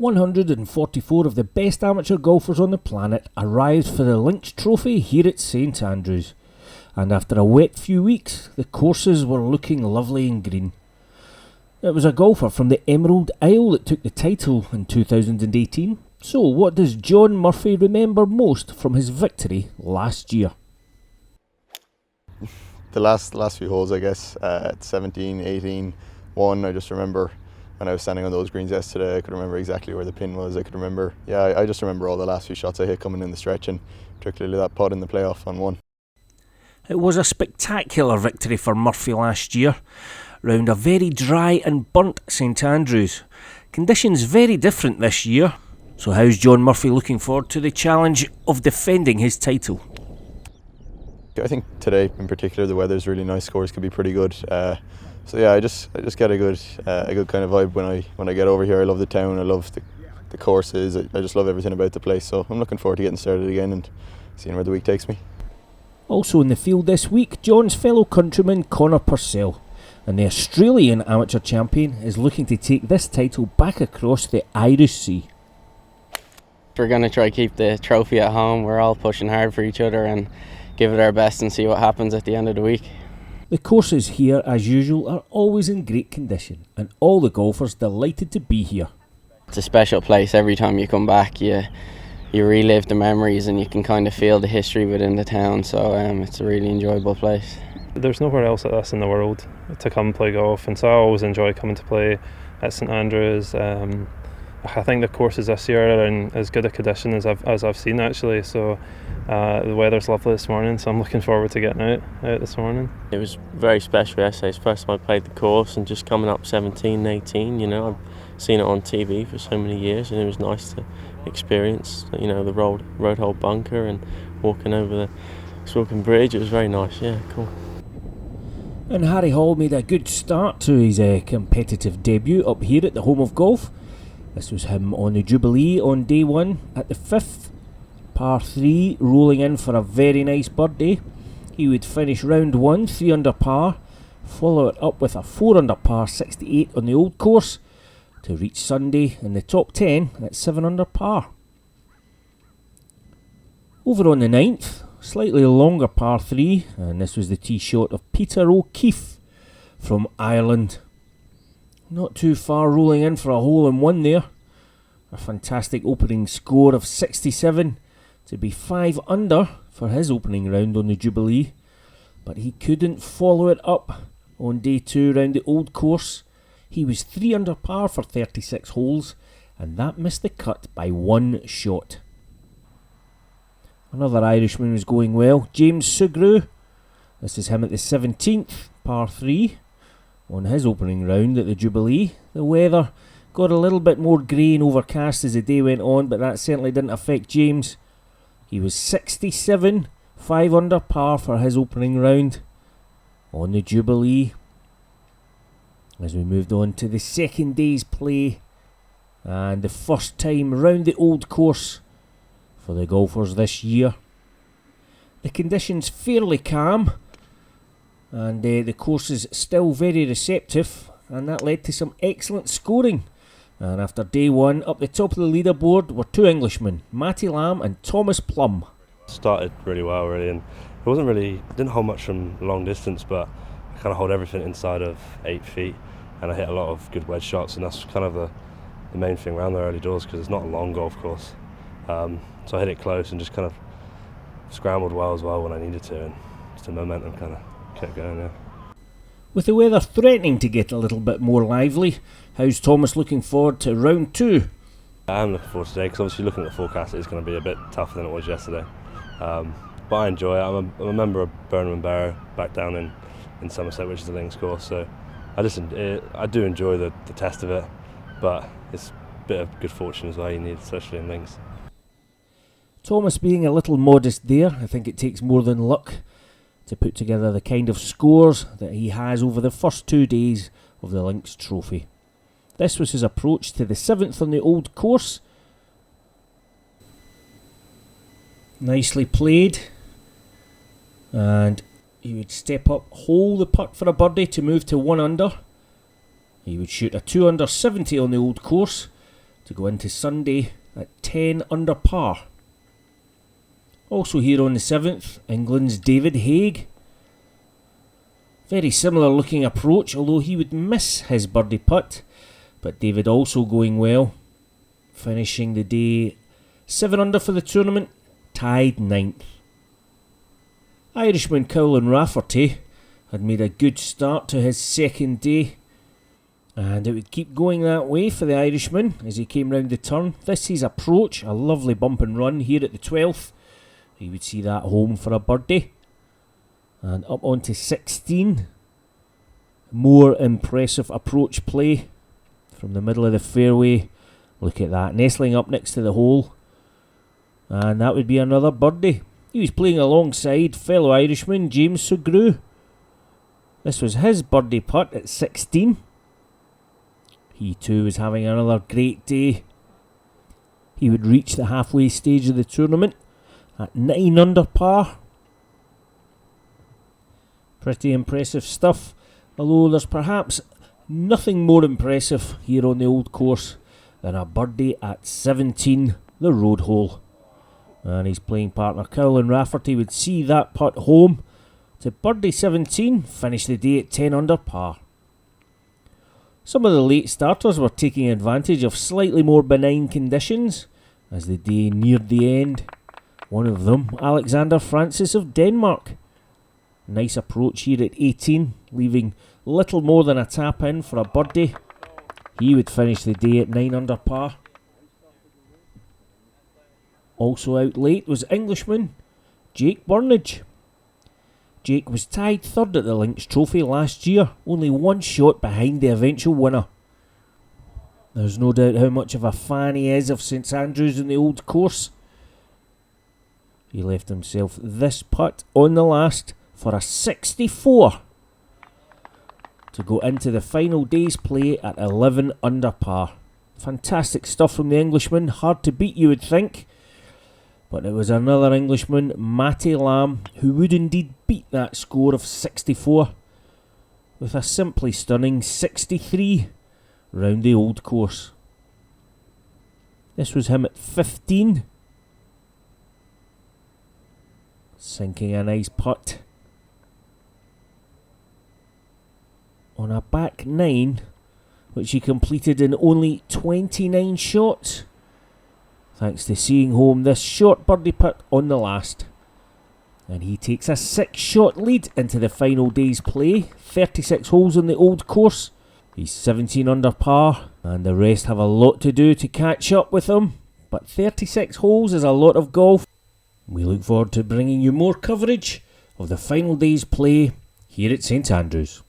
144 of the best amateur golfers on the planet arrived for the Links Trophy here at St Andrews, and after a wet few weeks, the courses were looking lovely and green. It was a golfer from the Emerald Isle that took the title in 2018, so what does John Murphy remember most from his victory last year? The last few holes, I guess, at 17, 18, 1, I just remember when I was standing on those greens yesterday, I could remember exactly where the pin was. I just remember all the last few shots I hit coming in the stretch, and particularly that putt in the playoff on 1. It was a spectacular victory for Murphy last year, round a very dry and burnt St Andrews. Conditions very different this year, so how's John Murphy looking forward to the challenge of defending his title? I think today in particular the weather's really nice, scores could be pretty good. So yeah, I just get a good kind of vibe when I get over here. I love the town, I love the courses, I just love everything about the place. So I'm looking forward to getting started again and seeing where the week takes me. Also in the field this week, John's fellow countryman Connor Purcell, and the Australian amateur champion is looking to take this title back across the Irish Sea. We're going to try to keep the trophy at home. We're all pushing hard for each other and give it our best and see what happens at the end of the week. The courses here, as usual, are always in great condition, and all the golfers delighted to be here. It's a special place. Every time you come back, you relive the memories and you can kind of feel the history within the town, so it's a really enjoyable place. There's nowhere else like this in the world to come play golf, and so I always enjoy coming to play at St Andrews. I think the courses this year are in as good a condition as I've seen actually, so the weather's lovely this morning, so I'm looking forward to getting out this morning. It was very special yesterday. It's the first time I played the course, and just coming up 17, 18, I've seen it on TV for so many years, and it was nice to experience, the road hole bunker and walking over the Swilcan Bridge. It was very nice, yeah, cool. And Harry Hall made a good start to his competitive debut up here at the home of golf. This was him on the Jubilee on day 1 at the 5th, par 3, rolling in for a very nice birdie. He would finish round 1 3 under par, follow it up with a 4 under par 68 on the Old Course to reach Sunday in the top 10 at 7 under par. Over on the 9th, slightly longer par 3, and this was the tee shot of Peter O'Keefe from Ireland. Not too far, rolling in for a hole in 1 there. A fantastic opening score of 67 to be 5 under for his opening round on the Jubilee, but he couldn't follow it up on day 2 round the Old Course. He was 3 under par for 36 holes, and that missed the cut by 1 shot. Another Irishman was going well, James Sugrue. This is him at the 17th, par 3. On his opening round at the Jubilee. The weather got a little bit more grey and overcast as the day went on, but that certainly didn't affect James. He was 67, 5 under par for his opening round on the Jubilee. As we moved on to the second day's play and the first time round the Old Course for the golfers this year. The conditions fairly calm, and the course is still very receptive, and that led to some excellent scoring. And after day 1, up the top of the leaderboard were 2 Englishmen, Matty Lamb and Thomas Plum. Started really well, really, and didn't hold much from long distance, but I kind of hold everything inside of 8 feet, and I hit a lot of good wedge shots, and that's kind of the main thing around the early doors, because it's not a long golf course. So I hit it close and just kind of scrambled well as well when I needed to, and just the momentum kind of kept going, yeah. With the weather threatening to get a little bit more lively, how's Thomas looking forward to round 2? I'm looking forward to today, because obviously looking at the forecast it's going to be a bit tougher than it was yesterday. But I enjoy it. I'm a member of Burnham and Barrow back down in Somerset, which is the links course, so I do enjoy the test of it, but it's a bit of good fortune as well you need, especially in links. Thomas being a little modest there, I think it takes more than luck to put together the kind of scores that he has over the first 2 days of the Links Trophy. This was his approach to the 7th on the Old Course. Nicely played, and he would step up, hole the putt for a birdie to move to 1 under. He would shoot a 2 under 70 on the Old Course, to go into Sunday at 10 under par. Also here on the 7th, England's David Haig. Very similar looking approach, although he would miss his birdie putt. But David also going well, finishing the day 7 under for the tournament, tied 9th. Irishman Colin Rafferty had made a good start to his second day, and it would keep going that way for the Irishman as he came round the turn. This is approach, a lovely bump and run here at the 12th. He would see that home for a birdie. And up onto 16. More impressive approach play from the middle of the fairway. Look at that, nestling up next to the hole. And that would be another birdie. He was playing alongside fellow Irishman James Sugrue. This was his birdie putt at 16. He too was having another great day. He would reach the halfway stage of the tournament at 9 under par. Pretty impressive stuff, although there's perhaps nothing more impressive here on the Old Course than a birdie at 17, the road hole. And his playing partner Colin Rafferty would see that putt home to birdie 17, finish the day at 10 under par. Some of the late starters were taking advantage of slightly more benign conditions as the day neared the end. One of them, Alexander Francis of Denmark. Nice approach here at 18, leaving little more than a tap in for a birdie. He would finish the day at 9 under par. Also out late was Englishman Jake Burnage. Jake was tied third at the Links Trophy last year, only one shot behind the eventual winner. There's no doubt how much of a fan he is of St Andrews in the Old Course. He left himself this putt on the last for a 64 to go into the final day's play at 11 under par. Fantastic stuff from the Englishman, hard to beat you would think. But it was another Englishman, Matty Lamb, who would indeed beat that score of 64 with a simply stunning 63 round the Old Course. This was him at 15, sinking a nice putt on a back 9, which he completed in only 29 shots, thanks to seeing home this short birdie putt on the last. And he takes a 6-shot lead into the final day's play. 36 holes on the Old Course. He's 17 under par, and the rest have a lot to do to catch up with him. But 36 holes is a lot of golf. We look forward to bringing you more coverage of the final day's play here at St Andrews.